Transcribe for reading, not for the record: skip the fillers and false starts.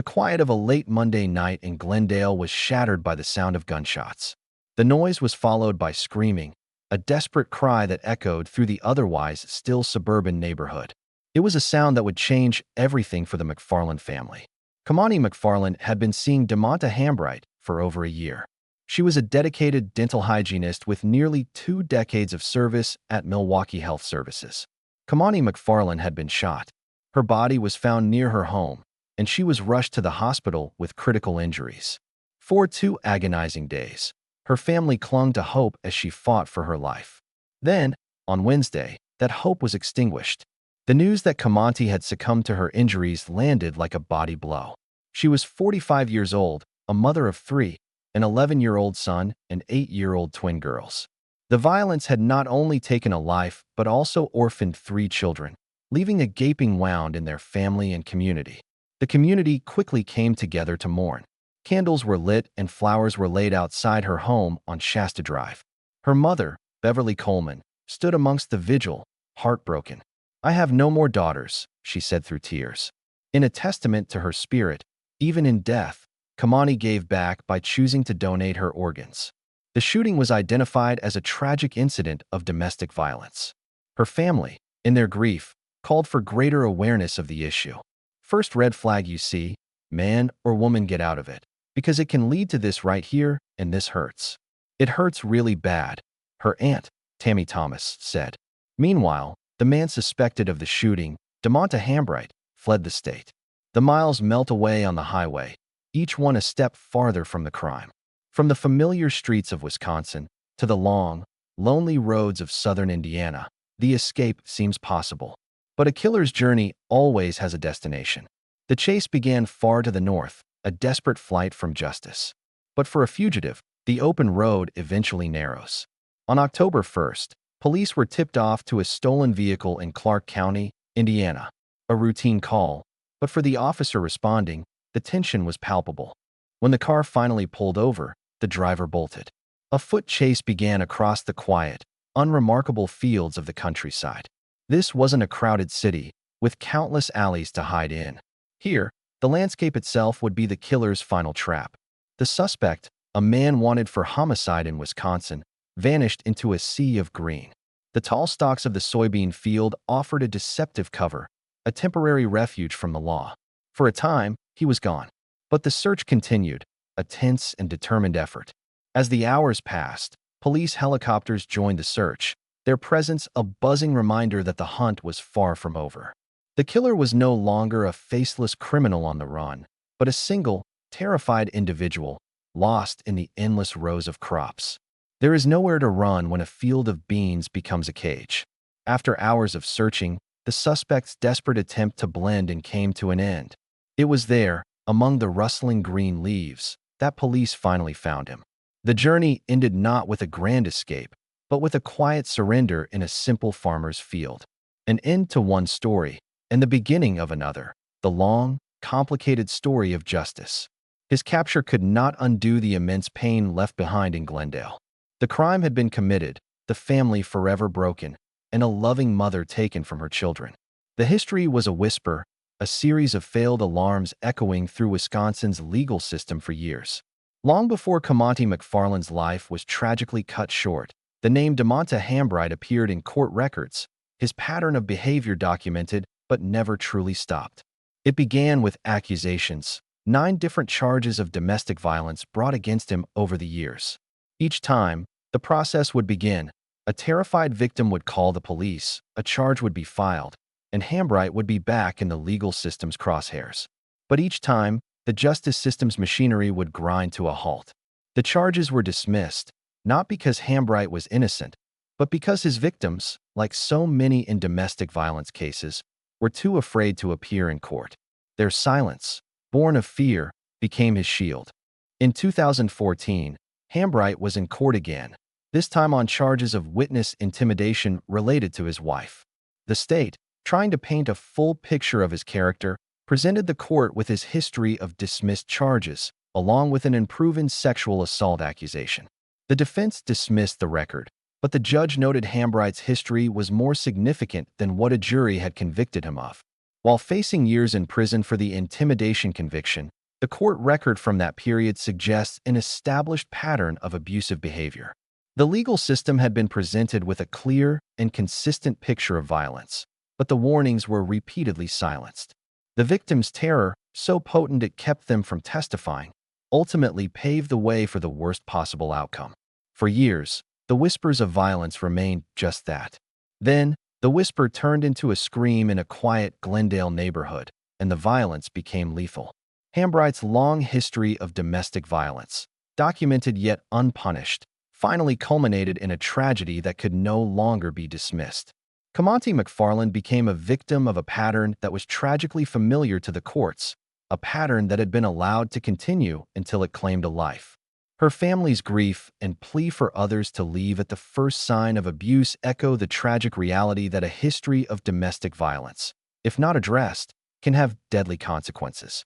The quiet of a late Monday night in Glendale was shattered by the sound of gunshots. The noise was followed by screaming, a desperate cry that echoed through the otherwise still suburban neighborhood. It was a sound that would change everything for the McFarlane family. Kamonti McFarlane had been seeing Demonta Hambright for over a year. She was a dedicated dental hygienist with nearly 2 decades of service at Milwaukee Health Services. Kamonti McFarlane had been shot. Her body was found near her home, and she was rushed to the hospital with critical injuries. For 2 agonizing days, her family clung to hope as she fought for her life. Then, on Wednesday, that hope was extinguished. The news that Kamonti had succumbed to her injuries landed like a body blow. She was 45 years old, a mother of 3, an 11-year-old son and 8-year-old twin girls. The violence had not only taken a life but also orphaned 3 children, leaving a gaping wound in their family and community. The community quickly came together to mourn. Candles were lit and flowers were laid outside her home on Shasta Drive. Her mother, Beverly Coleman, stood amongst the vigil, heartbroken. "I have no more daughters," she said through tears. In a testament to her spirit, even in death, Kamonti gave back by choosing to donate her organs. The shooting was identified as a tragic incident of domestic violence. Her family, in their grief, called for greater awareness of the issue. First red flag you see, man or woman, get out of it, because it can lead to this right here, and this hurts. "It hurts really bad," her aunt, Tammy Thomas, said. Meanwhile, the man suspected of the shooting, Demonta Hambright, fled the state. The miles melt away on the highway, each one a step farther from the crime. From the familiar streets of Wisconsin to the long, lonely roads of southern Indiana, the escape seems possible. But a killer's journey always has a destination. The chase began far to the north, a desperate flight from justice. But for a fugitive, the open road eventually narrows. On October 1st, police were tipped off to a stolen vehicle in Clark County, Indiana. A routine call, but for the officer responding, the tension was palpable. When the car finally pulled over, the driver bolted. A foot chase began across the quiet, unremarkable fields of the countryside. This wasn't a crowded city, with countless alleys to hide in. Here, the landscape itself would be the killer's final trap. The suspect, a man wanted for homicide in Wisconsin, vanished into a sea of green. The tall stalks of the soybean field offered a deceptive cover, a temporary refuge from the law. For a time, he was gone. But the search continued, a tense and determined effort. As the hours passed, police helicopters joined the search, their presence a buzzing reminder that the hunt was far from over. The killer was no longer a faceless criminal on the run, but a single, terrified individual, lost in the endless rows of crops. There is nowhere to run when a field of beans becomes a cage. After hours of searching, the suspect's desperate attempt to blend in came to an end. It was there, among the rustling green leaves, that police finally found him. The journey ended not with a grand escape, but with a quiet surrender in a simple farmer's field. An end to one story, and the beginning of another, the long, complicated story of justice. His capture could not undo the immense pain left behind in Glendale. The crime had been committed, the family forever broken, and a loving mother taken from her children. The history was a whisper, a series of failed alarms echoing through Wisconsin's legal system for years. Long before Kamonti McFarlane's life was tragically cut short, the name Demonta Hambright appeared in court records, his pattern of behavior documented but never truly stopped. It began with accusations, 9 different charges of domestic violence brought against him over the years. Each time, the process would begin. A terrified victim would call the police, a charge would be filed, and Hambright would be back in the legal system's crosshairs. But each time, the justice system's machinery would grind to a halt. The charges were dismissed, not because Hambright was innocent, but because his victims, like so many in domestic violence cases, were too afraid to appear in court. Their silence, born of fear, became his shield. In 2014, Hambright was in court again, this time on charges of witness intimidation related to his wife. The state, trying to paint a full picture of his character, presented the court with his history of dismissed charges, along with an unproven sexual assault accusation. The defense dismissed the record, but the judge noted Hambright's history was more significant than what a jury had convicted him of. While facing years in prison for the intimidation conviction, the court record from that period suggests an established pattern of abusive behavior. The legal system had been presented with a clear and consistent picture of violence, but the warnings were repeatedly silenced. The victims' terror, so potent it kept them from testifying, ultimately paved the way for the worst possible outcome. For years, the whispers of violence remained just that. Then, the whisper turned into a scream in a quiet Glendale neighborhood, and the violence became lethal. Hambright's long history of domestic violence, documented yet unpunished, finally culminated in a tragedy that could no longer be dismissed. Kamonti McFarlane became a victim of a pattern that was tragically familiar to the courts, a pattern that had been allowed to continue until it claimed a life. Her family's grief and plea for others to leave at the first sign of abuse echo the tragic reality that a history of domestic violence, if not addressed, can have deadly consequences.